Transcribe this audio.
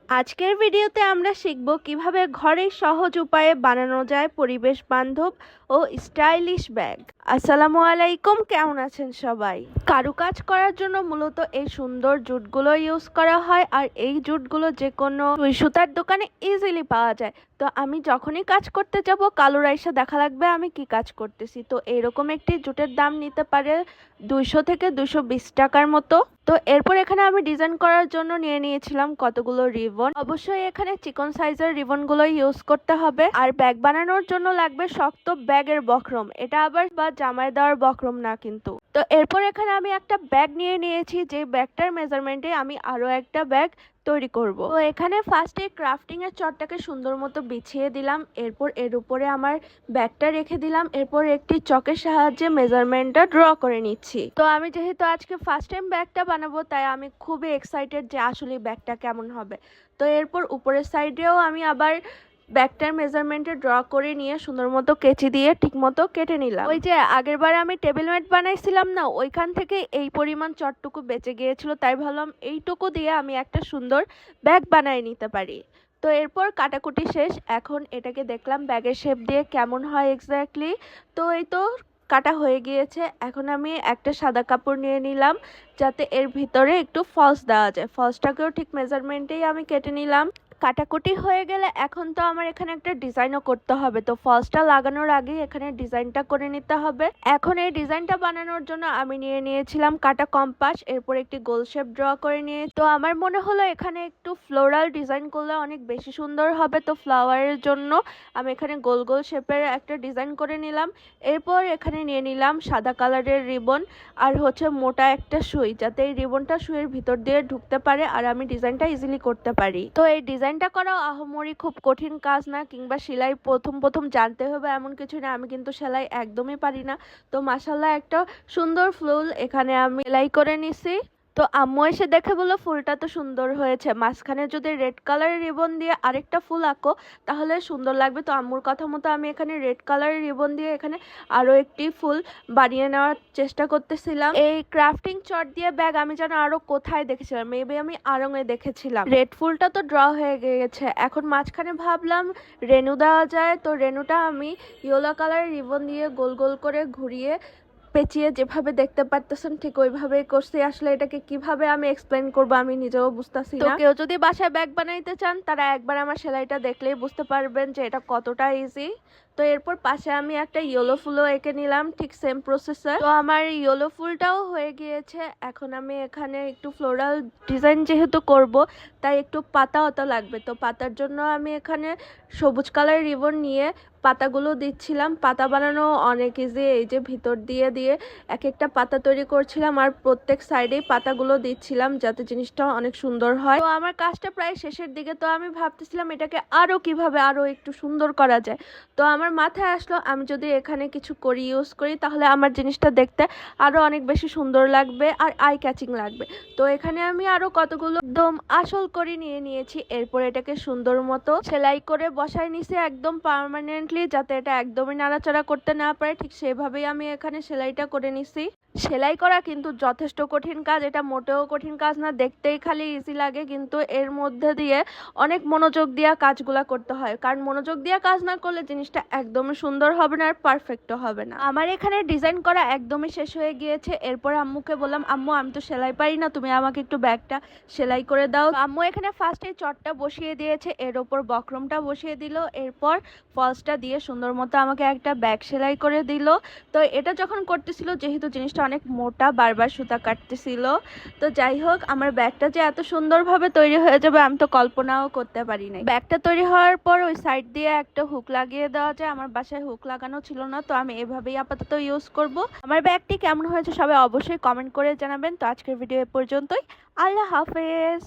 আজকের ভিডিওতে আমরা শিখব কিভাবে ঘরে সহজ উপায়ে বানানো যায় পরিবেশ বান্ধব ও স্টাইলিশ ব্যাগ। আসসালামু আলাইকুম, কেমন আছেন সবাই? কারুকাজ করার জন্য মূলত এই সুন্দর জুটগুলো ইউজ করা হয়, আর এই জুটগুলো যে কোনো সুই সুতার দোকানে ইজিলি পাওয়া যায়। তো আমি যখনই কাজ করতে যাব কালো রাইসা দেখা লাগবে আমি কি কাজ করতেছি। তো এরকম একটি জুটের দাম নিতে পারে 200 থেকে 220 টাকার মতো। তো এরপর এখানে আমি ডিজাইন করার জন্য নিয়ে নিয়েছিলাম কতগুলো রিবন। অবশ্যই এখানে চিকন সাইজের রিবনগুলো ইউজ করতে হবে। আর ব্যাগ বানানোর জন্য লাগবে শক্ত ব্যাগের বক্রম, এটা আবার বা জামায় দেওয়ার বক্রম না কিন্তু। তো এরপর এখানে আমি একটা ব্যাগ নিয়ে নিয়েছি, যে ব্যাগটার মেজারমেন্টে আমি আরো একটা ব্যাগ তৈরি করব। তো এখানে ফার্স্টে ক্রাফটিং এর চটটাকে সুন্দর মতো বিছিয়ে দিলাম, এরপর এর উপরে আমার ব্যাগটা রেখে দিলাম, এরপর একটি চকের সাহায্যে মেজারমেন্টটা ড্র করে নিচ্ছি। তো আমি যেহেতু আজকে ফার্স্ট টাইম ব্যাগটা বানাবো, তাই আমি খুবই এক্সাইটেড যে আসলে ব্যাগটা কেমন হবে। তো এরপর উপরের সাইডেও আমি আবার ব্যাগটার মেজারমেন্টে ড্র করে নিয়ে সুন্দর মতো কেচি দিয়ে ঠিক মতো কেটে নিলাম। ওই যে আগের বারে আমি টেবিল ম্যাট বানাইছিলাম না, ওইখান থেকে এই পরিমাণ চটটুকু বেঁচে গিয়েছিল, তাই ভাবলাম এইটুকু দিয়ে আমি একটা সুন্দর ব্যাগ বানিয়ে নিতে পারি। তো এরপর কাটাকুটি শেষ, এখন এটাকে দেখলাম ব্যাগের শেপ দিয়ে কেমন হয় এক্স্যাক্টলি। তো এই তো কাটা হয়ে গিয়েছে। এখন আমি একটা সাদা কাপড় নিয়ে নিলাম, যাতে এর ভিতরে একটু ফলস দেওয়া যায়। ফলসটাকেও ঠিক মেজারমেন্টেই আমি কেটে নিলাম। কাটাকুটি হয়ে গেলে এখন তো আমার এখানে একটা ডিজাইনও করতে হবে। তো ফলসটা লাগানোর আগে এখানে ডিজাইনটা করে নিতে হবে। এখন এই ডিজাইনটা বানানোর জন্য আমি নিয়ে নিয়েছিলাম কাটা কম্পাস, এরপর একটি গোল শেপ ড্র করে নিয়ে, তো আমার মনে হলো এখানে একটু ফ্লোরাল ডিজাইন করলে অনেক বেশি সুন্দর হবে। তো ফ্লাওয়ারের জন্য আমি এখানে গোল গোল শেপের একটা ডিজাইন করে নিলাম। এরপর এখানে নিয়ে নিলাম সাদা কালারের রিবন, আর হচ্ছে মোটা একটা সুই, যাতে এই রিবনটা সুইয়ের ভিতর দিয়ে ঢুকতে পারে আর আমি ডিজাইনটা ইজিলি করতে পারি। তো এই ডিজাইনটা করা আহামরি খুব কঠিন কাজ না, কিংবা সেলাই প্রথম প্রথম জানতে হবে এমন কিছু না। আমি কিন্তু সেলাই একদমই পারি না। তো মাশাআল্লাহ একটা সুন্দর ফুল এখানে আমি সেলাই করে নিছি। তো আম্মু এসে দেখে বললো ফুলটা তো সুন্দর হয়েছে, মাঝখানে যদি রেড কালারের রিবন দিয়ে আরেকটা ফুল আঁকো তাহলে সুন্দর লাগবে। তো আম্মুর কথা মতো আমি এখানে রেড কালারের রিবন দিয়ে এখানে আরো একটি ফুল বানিয়ে নেওয়ার চেষ্টা করতেছিলাম। এই ক্রাফটিং চট দিয়ে ব্যাগ আমি যেন আরো কোথায় দেখেছিলাম, মেবি আমি আড়ঙে দেখেছিলাম। রেড ফুলটা তো ড্র হয়ে গেছে, এখন মাঝখানে ভাবলাম রেনু দেওয়া যায়। তো রেনুটা আমি ইয়েলো কালারের রিবন দিয়ে গোল গোল করে ঘুরিয়ে পেঁচিয়ে যেভাবে দেখতে পারতেছেন ঠিক ওইভাবেই করছি। আসলে এটাকে কিভাবে আমি এক্সপ্লেন করবো আমি নিজেও বুঝতেছি না। তো কেউ যদি বাসায় ব্যাগ বানাইতে চান তারা একবার আমার সেলাইটা দেখলেই বুঝতে পারবেন যে এটা কতটা ইজি। তো এরপর পাশে আমি একটা ইয়েলো ফুলও এঁকে নিলাম, ঠিক সেম প্রসেসে। তো আমার ইয়েলো ফুলটাও হয়ে গিয়েছে। এখন আমি এখানে একটু ফ্লোরাল ডিজাইন যেহেতু করব, তাই একটু পাতা অত লাগবে। তো পাতার জন্য আমি এখানে সবুজ কালার রিবন নিয়ে পাতাগুলো দিচ্ছিলাম। পাতা বানানো অনেক ইজি, এই যে ভিতর দিয়ে দিয়ে এক একটা পাতা তৈরি করছিলাম আর প্রত্যেক সাইডেই পাতাগুলো দিচ্ছিলাম, যাতে জিনিসটা অনেক সুন্দর হয়। তো আমার কাজটা প্রায় শেষের দিকে, তো আমি ভাবতেছিলাম এটাকে আরো কিভাবে আরো একটু সুন্দর করা যায়। তো আমার মাথায় আসলো আমি যদি এখানে কিছু করি ইউজ করি তাহলে আমার জিনিসটা দেখতে আরো অনেক বেশি সুন্দর লাগবে আর আই ক্যাচিং লাগবে। তো এখানে আমি আরো কতগুলো একদম আসল করে নিয়ে নিয়েছি, এরপর এটাকে সুন্দর মতো সেলাই করে বসাই নিছি একদম পার্মানেন্টলি, যাতে এটা একদমই নাড়াচাড়া করতে না পারে। ঠিক সেভাবেই আমি এখানে সেলাইটা করে নিছি। সেলাই করা কিন্তু যথেষ্ট কঠিন কাজ, এটা মোটেও কঠিন কাজ না, দেখতেই খালি ইজি লাগে, কিন্তু এর মধ্যে দিয়ে অনেক মনোযোগ দিয়ে কাজগুলা করতে হয়। কারণ মনোযোগ দিয়ে কাজ না করলে জিনিসটা একদমই সুন্দর হবে না আর পারফেক্টও হবে না। আমার এখানে ডিজাইন করা একদমই শেষ হয়ে গিয়েছে। এরপর আম্মুকে বললাম, আম্মু আমি তো সেলাই পারি না, তুমি আমাকে একটু ব্যাগটা সেলাই করে দাও। আম্মু এখানে ফার্স্টে চটটা বসিয়ে দিয়েছে, এর ওপর বক্রমটা বসিয়ে দিল, এরপর ফলসটা দিয়ে সুন্দর মতো আমাকে একটা ব্যাগ সেলাই করে দিল। তো এটা যখন করতেছিল, যেহেতু জিনিসটা অনেক মোটা, বারবার সুতা কাটতেছিল। তো যাই হোক, আমার ব্যাগটা যে এত সুন্দরভাবে তৈরি হয়ে যাবে আমি তো কল্পনাও করতে পারি নাই। ব্যাগটা তৈরি হওয়ার পর ওই সাইড দিয়ে একটা হুক লাগিয়ে দেওয়া যায়, আমার বাসায় হুক লাগানো ছিল না, তো আমি এভাবেই আপাতত ইউজ করব। আমার ব্যাগটি কেমন হয়েছে সবাই অবশ্যই কমেন্ট করে জানাবেন। তো আজকের ভিডিও এ পর্যন্তই, আল্লাহ হাফেজ।